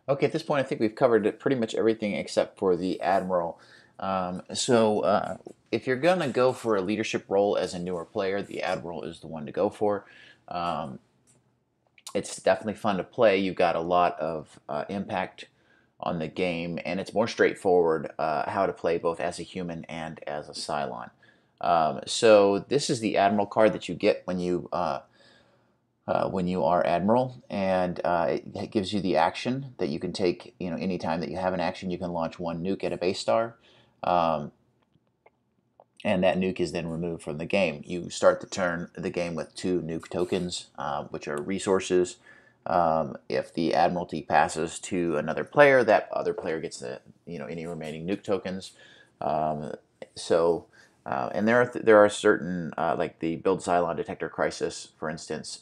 Okay, at this point, I think we've covered pretty much everything except for the Admiral. If you're going to go for a leadership role as a newer player, the Admiral is the one to go for. Um, it's definitely fun to play. You've got a lot of impact on the game, and it's more straightforward how to play both as a human and as a Cylon. So this is the Admiral card that you get when you are Admiral, and it gives you the action that you can take. Anytime that you have an action, you can launch one nuke at a base star, um, and that nuke is then removed from the game. You start the game with two nuke tokens, which are resources. If the Admiralty passes to another player, that other player gets any remaining nuke tokens. Um, and there are certain like the Build Cylon Detector Crisis, for instance,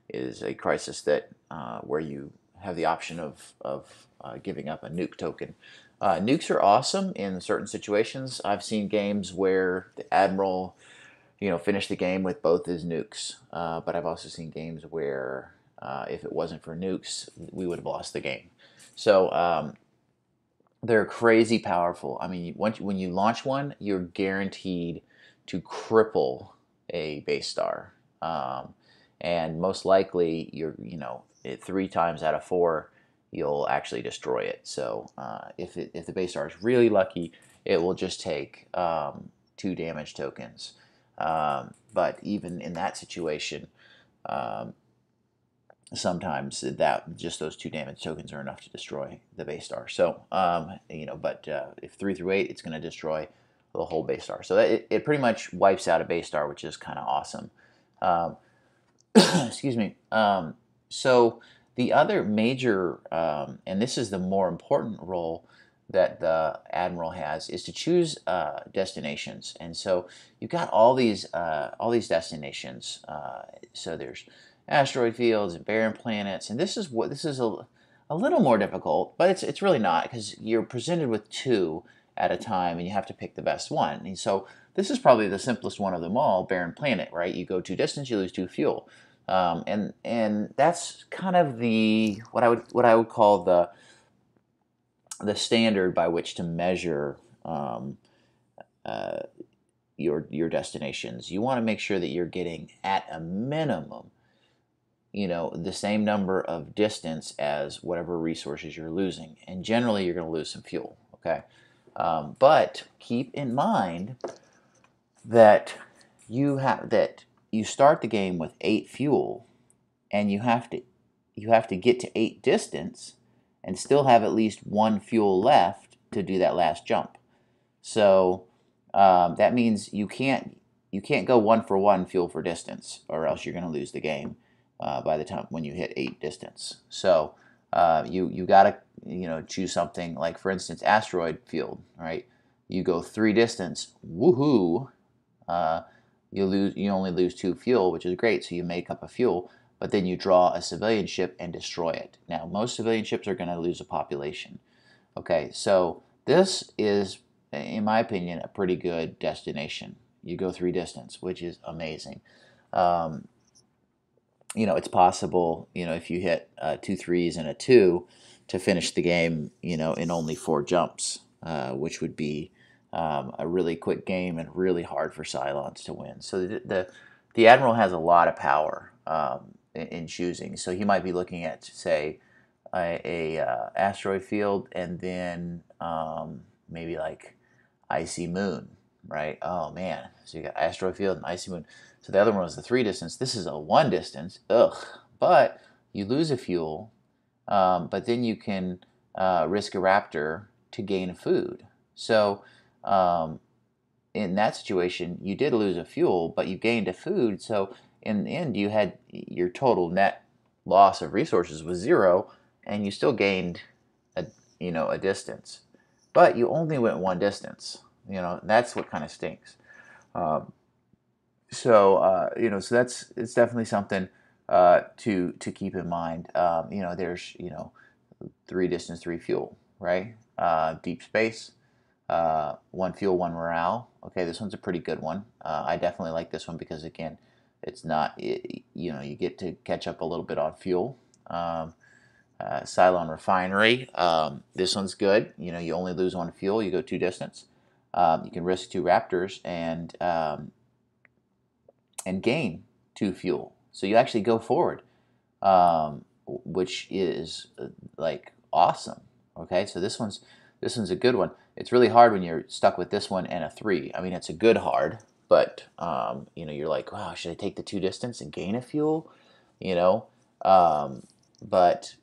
is a crisis that where you have the option of giving up a nuke token. Nukes are awesome in certain situations. I've seen games where the Admiral, finished the game with both his nukes, but I've also seen games where if it wasn't for nukes, we would have lost the game. So they're crazy powerful. I mean, when you launch one, you're guaranteed to cripple a base star, and most likely three times out of four you'll actually destroy it. So if the base star is really lucky, it will just take two damage tokens. But even in that situation, um, sometimes that just those two damage tokens are enough to destroy the base star. So but if 3 through 8, it's going to destroy the whole base star. So it pretty much wipes out a base star, which is kind of awesome. Um, excuse me. So the other major, and this is the more important role that the Admiral has, is to choose destinations. And so you've got all these destinations. So there's asteroid fields and barren planets, and this is a little more difficult, but it's really not, because you're presented with two at a time, and you have to pick the best one. And so this is probably the simplest one of them all, barren planet, right? You go two distance, you lose two fuel. And that's kind of what I would call the standard by which to measure uh, your destinations. You want to make sure that you're getting at a minimum, the same number of distance as whatever resources you're losing, and generally you're going to lose some fuel. Okay, but keep in mind that you start the game with 8 fuel, and you have to get to 8 distance and still have at least 1 fuel left to do that last jump. So that means you can't go 1 for 1 fuel for distance, or else you're going to lose the game by the time when you hit 8 distance. So you gotta choose something like, for instance, asteroid field. Right, you go 3 distance, woohoo! Uh, you only lose 2 fuel, which is great. So you make up a fuel, but then you draw a civilian ship and destroy it. Now, most civilian ships are going to lose a population. Okay, so this is, in my opinion, a pretty good destination. You go 3 distance, which is amazing. Um, it's possible, if you hit 2 threes and a 2, to finish the game, in only 4 jumps, which would be a really quick game and really hard for Cylons to win. So the Admiral has a lot of power in choosing. So he might be looking at, say, a asteroid field, and then maybe like icy moon, right? Oh man, so you got asteroid field and icy moon. So the other one was the 3 distance. This is a 1 distance. Ugh. But you lose a fuel, but then you can risk a raptor to gain food. So um, in that situation, you did lose a fuel, but you gained a food. So in the end, you had your total net loss of resources was 0, and you still gained a distance. But you only went 1 distance. That's what kind of stinks. Um, so it's definitely something to keep in mind. There's 3 distance, 3 fuel, right? Deep space, 1 fuel, 1 morale. Okay, this one's a pretty good one. I definitely like this one because, again, it's not you get to catch up a little bit on fuel. Cylon Refinery. This one's good. You know, you only lose 1 fuel. You go 2 distance. You can risk 2 Raptors and gain 2 fuel. So you actually go forward, which is like awesome. Okay, so this one's a good one. It's really hard when you're stuck with this one and a 3. I mean, it's a good hard, but you know, you're like, wow, should I take the 2 distance and gain a fuel? You know, but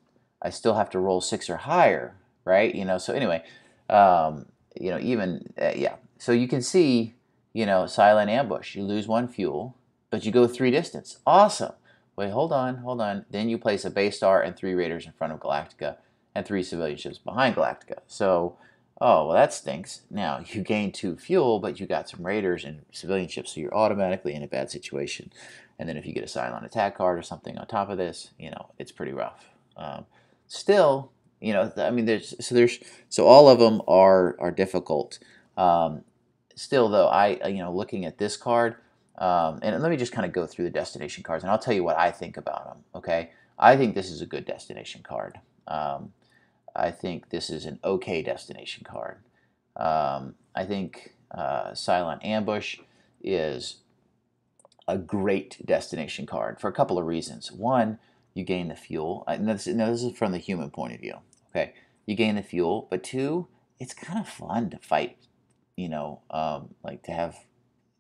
I still have to roll 6 or higher, right? You know, so anyway, you know, even yeah. So you can see, you know, Silent Ambush. You lose 1 fuel, but you go 3 distance. Awesome. Wait, hold on. Then you place a base star and 3 raiders in front of Galactica and 3 civilian ships behind Galactica. So, oh, well, that stinks. Now, you gain 2 fuel, but you got some raiders and civilian ships, so you're automatically in a bad situation. And then if you get a Cylon attack card or something on top of this, you know, it's pretty rough. Still, you know, I mean, so all of them are difficult. Still, though, you know, looking at this card, and let me just kind of go through the destination cards, and I'll tell you what I think about them, okay? I think this is a good destination card. I think this is an okay destination card. I think Silent Ambush is a great destination card for a couple of reasons. One, you gain the fuel. Now this is from the human point of view, okay? You gain the fuel, but 2, it's kind of fun to fight, you know, like to have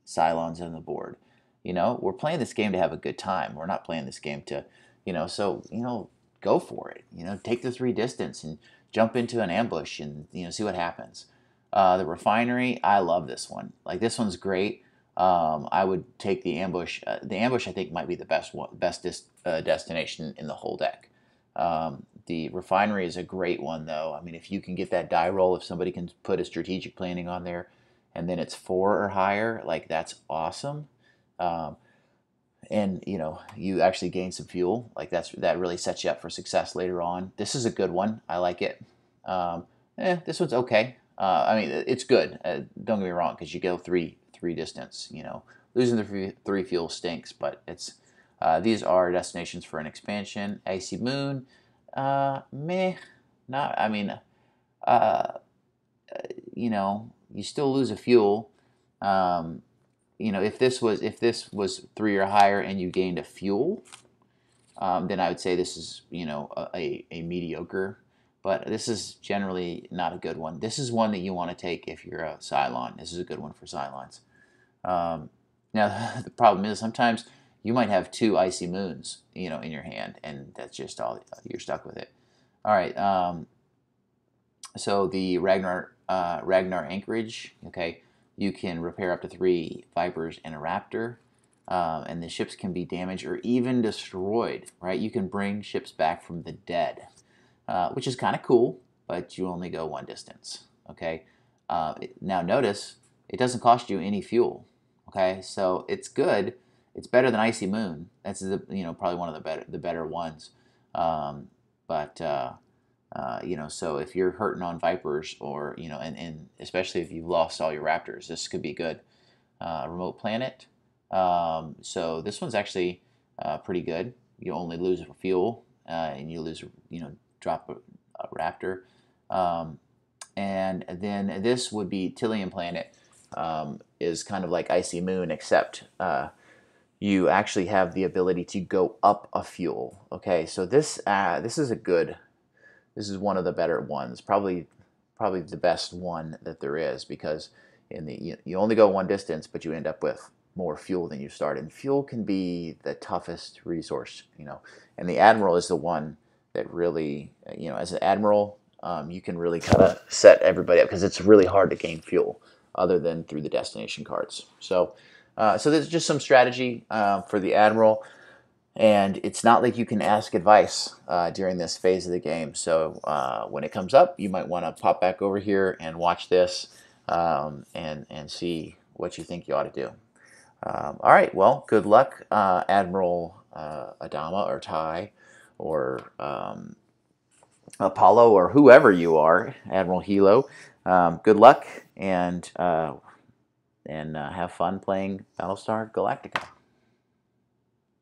Cylons on the board. You know, we're playing this game to have a good time. We're not playing this game to, you know, so, you know, go for it. You know, take the 3 distance and jump into an ambush and, you know, see what happens. The Refinery, I love this one. Like, this one's great. I would take the ambush. The ambush, I think, might be the best destination in the whole deck. The Refinery is a great one, though. I mean, if you can get that die roll, if somebody can put a strategic planning on there, and then it's 4 or higher, like, that's awesome. And you know, you actually gain some fuel, like that really sets you up for success later on. This is a good one. I like it. This one's okay. I mean, it's good. Don't get me wrong, because you go three distance. You know, losing the 3 fuel stinks, but it's these are destinations for an expansion. Icy Moon, meh. Not. I mean, you know, you still lose a fuel. You know, if this was 3 or higher and you gained a fuel, then I would say this is, you know, a mediocre. But this is generally not a good one. This is one that you want to take if you're a Cylon. This is a good one for Cylons. Now, the problem is sometimes you might have 2 Icy Moons, you know, in your hand, and that's just all, you're stuck with it. All right, so the Ragnar Anchorage, okay, you can repair up to 3 Vipers and a Raptor, and the ships can be damaged or even destroyed, right? You can bring ships back from the dead, which is kind of cool, but you only go 1 distance, okay? Now notice, it doesn't cost you any fuel, okay? So it's good. It's better than Icy Moon. That's you know, probably one of the better ones. You know, so if you're hurting on Vipers, or you know, and especially if you've lost all your Raptors, this could be good. Remote Planet. So this one's actually pretty good. You only lose fuel, and you lose, you know, drop a Raptor. And then this would be Tillian Planet. Is kind of like Icy Moon, except you actually have the ability to go up a fuel. Okay, so this is a good. This is one of the better ones, probably the best one that there is, because you only go 1 distance, but you end up with more fuel than you started. And fuel can be the toughest resource, you know. And the Admiral is the one that really, you know, as an Admiral, you can really kind of set everybody up, because it's really hard to gain fuel other than through the destination cards. So, so there's just some strategy for the Admiral. And it's not like you can ask advice during this phase of the game. So when it comes up, you might want to pop back over here and watch this and see what you think you ought to do. All right, well, good luck, Admiral Adama or Ty or Apollo or whoever you are, Admiral Hilo. Good luck, and have fun playing Battlestar Galactica.